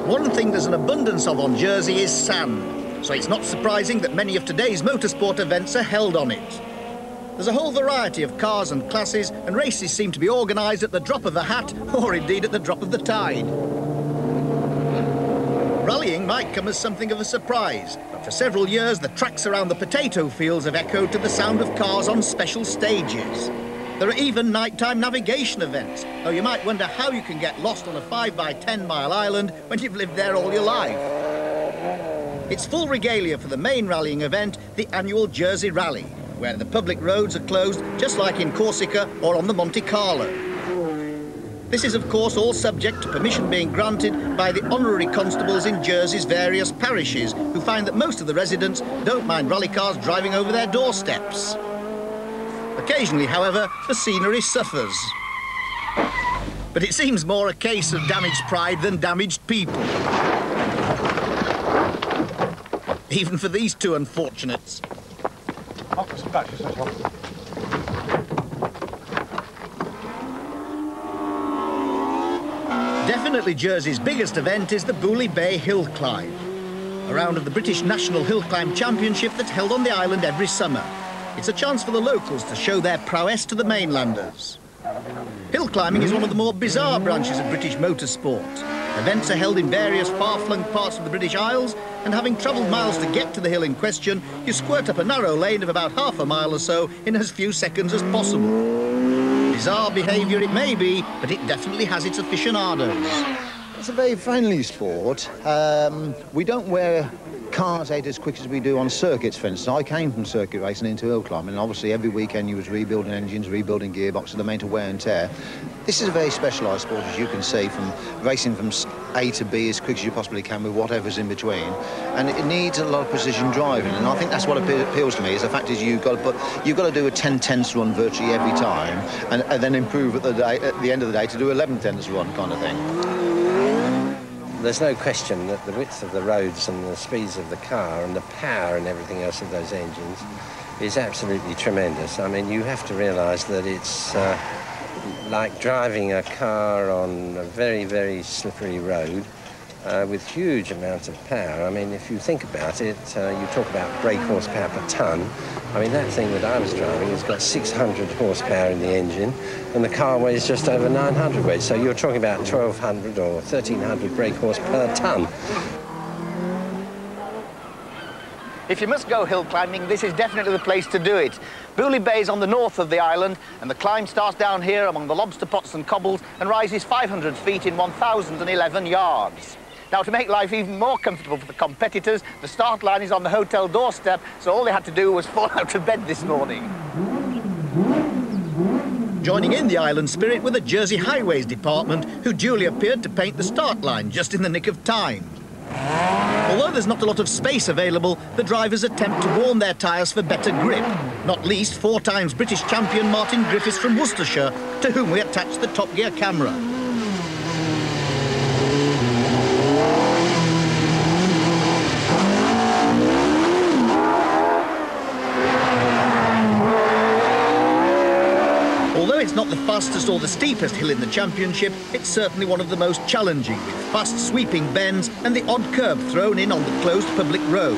One thing there's an abundance of on Jersey is sand, so it's not surprising that many of today's motorsport events are held on it. There's a whole variety of cars and classes, and races seem to be organised at the drop of a hat, or indeed at the drop of the tide. Rallying might come as something of a surprise, but for several years the tracks around the potato fields have echoed to the sound of cars on special stages. There are even nighttime navigation events, though you might wonder how you can get lost on a 5x10 mile island when you've lived there all your life. It's full regalia for the main rallying event, the annual Jersey Rally, where the public roads are closed just like in Corsica or on the Monte Carlo. This is of course all subject to permission being granted by the honorary constables in Jersey's various parishes, who find that most of the residents don't mind rally cars driving over their doorsteps. Occasionally, however, the scenery suffers. But it seems more a case of damaged pride than damaged people. Even for these two unfortunates. Definitely Jersey's biggest event is the Booley Bay Hill Climb, a round of the British National Hill Climb Championship that's held on the island every summer. It's a chance for the locals to show their prowess to the mainlanders. Hill climbing is one of the more bizarre branches of British motorsport. Events are held in various far-flung parts of the British Isles, and having travelled miles to get to the hill in question, you squirt up a narrow lane of about half a mile or so in as few seconds as possible. Bizarre behaviour it may be, but it definitely has its aficionados. It's a very friendly sport. We don't wear cars out as quick as we do on circuits, for instance. I came from circuit racing into hill climbing, and obviously every weekend you was rebuilding engines, rebuilding gearboxes, the amount of wear and tear. This is a very specialised sport, as you can see, from racing from A to B as quick as you possibly can with whatever's in between. And it needs a lot of precision driving, and I think that's what appeals to me, is the fact is you've got to do a 10/10 run virtually every time, and then improve at the end of the day to do 11/10 run kind of thing. There's no question that the width of the roads and the speeds of the car and the power and everything else of those engines is absolutely tremendous. I mean, you have to realise that it's like driving a car on a very, very slippery road with huge amounts of power. I mean, if you think about it, you talk about brake horsepower per tonne. I mean, that thing that I was driving has got 600 horsepower in the engine, and the car weighs just over 900 weight. So you're talking about 1,200 or 1,300 brake horse per tonne. If you must go hill climbing, this is definitely the place to do it. Booley Bay is on the north of the island, and the climb starts down here among the lobster pots and cobbles and rises 500 feet in 1,011 yards. Now, to make life even more comfortable for the competitors, the start line is on the hotel doorstep, so all they had to do was fall out of bed this morning. Joining in the island spirit were the Jersey Highways Department, who duly appeared to paint the start line just in the nick of time. Although there's not a lot of space available, the drivers attempt to warm their tyres for better grip, not least 4 times British champion Martin Griffiths from Worcestershire, to whom we attach the Top Gear camera. Although it's not the fastest or the steepest hill in the championship, it's certainly one of the most challenging, with fast sweeping bends and the odd curb thrown in on the closed public road.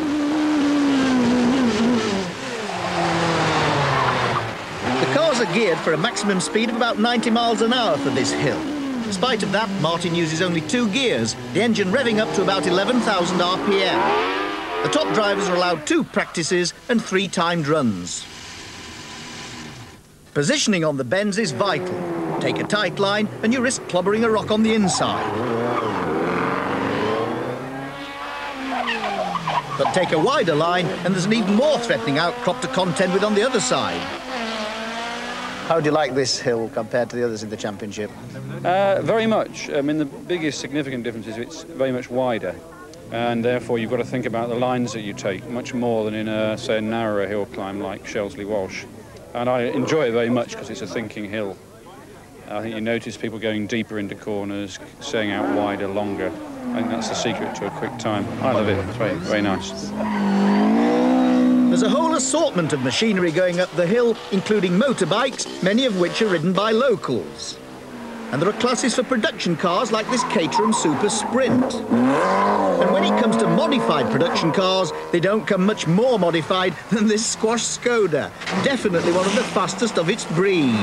The cars are geared for a maximum speed of about 90 miles an hour for this hill. In spite of that, Martin uses only 2 gears, the engine revving up to about 11,000 RPM. The top drivers are allowed 2 practices and 3 timed runs. Positioning on the bends is vital. Take a tight line and you risk clobbering a rock on the inside. But take a wider line and there's an even more threatening outcrop to contend with on the other side. How do you like this hill compared to the others in the championship? Very much. I mean, the biggest significant difference is it's very much wider, and therefore you've got to think about the lines that you take much more than in a, say, a narrower hill climb like Shelsley Walsh. And I enjoy it very much because it's a thinking hill. I think you notice people going deeper into corners, staying out wider, longer. I think that's the secret to a quick time. I love it. It's very, very nice. There's a whole assortment of machinery going up the hill, including motorbikes, many of which are ridden by locals. And there are classes for production cars like this Caterham Super Sprint. And when it comes to modified production cars, they don't come much more modified than this squash Skoda. Definitely one of the fastest of its breed.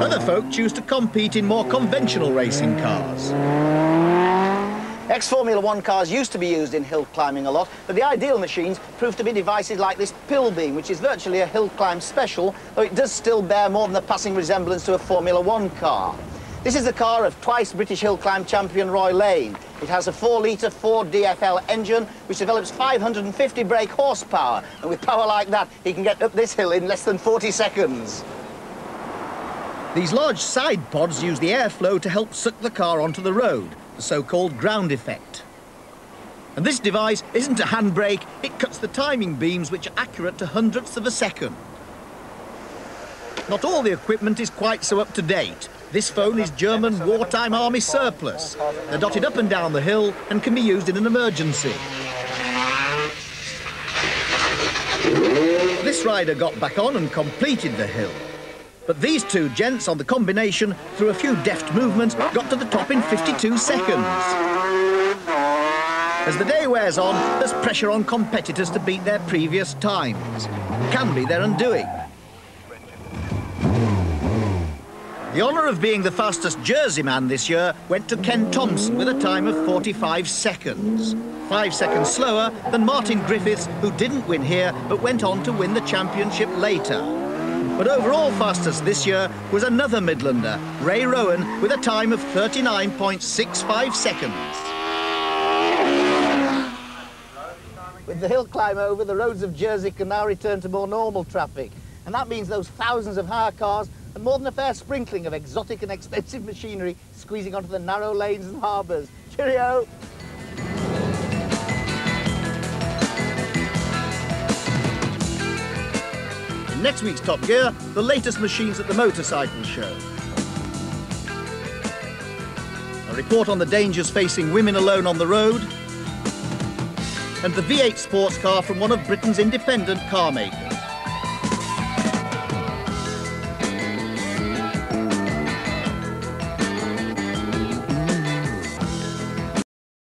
Other folk choose to compete in more conventional racing cars. Ex-Formula One cars used to be used in hill climbing a lot, but the ideal machines proved to be devices like this Pill Beam, which is virtually a hill climb special, though it does still bear more than a passing resemblance to a Formula One car. This is the car of twice British hill climb champion Roy Lane. It has a 4-litre Ford DFL engine, which develops 550 brake horsepower, and with power like that, he can get up this hill in less than 40 seconds. These large side pods use the airflow to help suck the car onto the road, the so-called ground effect. And this device isn't a handbrake, it cuts the timing beams which are accurate to hundredths of a second. Not all the equipment is quite so up to date. This phone is German wartime army surplus. They're dotted up and down the hill and can be used in an emergency. This rider got back on and completed the hill. But these two gents on the combination, through a few deft movements, got to the top in 52 seconds. As the day wears on, there's pressure on competitors to beat their previous times. It can be their undoing. The honour of being the fastest Jersey man this year went to Ken Thompson with a time of 45 seconds. 5 seconds slower than Martin Griffiths, who didn't win here, but went on to win the championship later. But overall fastest this year was another Midlander, Ray Rowan, with a time of 39.65 seconds. With the hill climb over, the roads of Jersey can now return to more normal traffic. And that means those thousands of hire cars and more than a fair sprinkling of exotic and expensive machinery squeezing onto the narrow lanes and harbours. Cheerio! In next week's Top Gear, the latest machines at the motorcycle show. A report on the dangers facing women alone on the road. And the V8 sports car from one of Britain's independent car makers.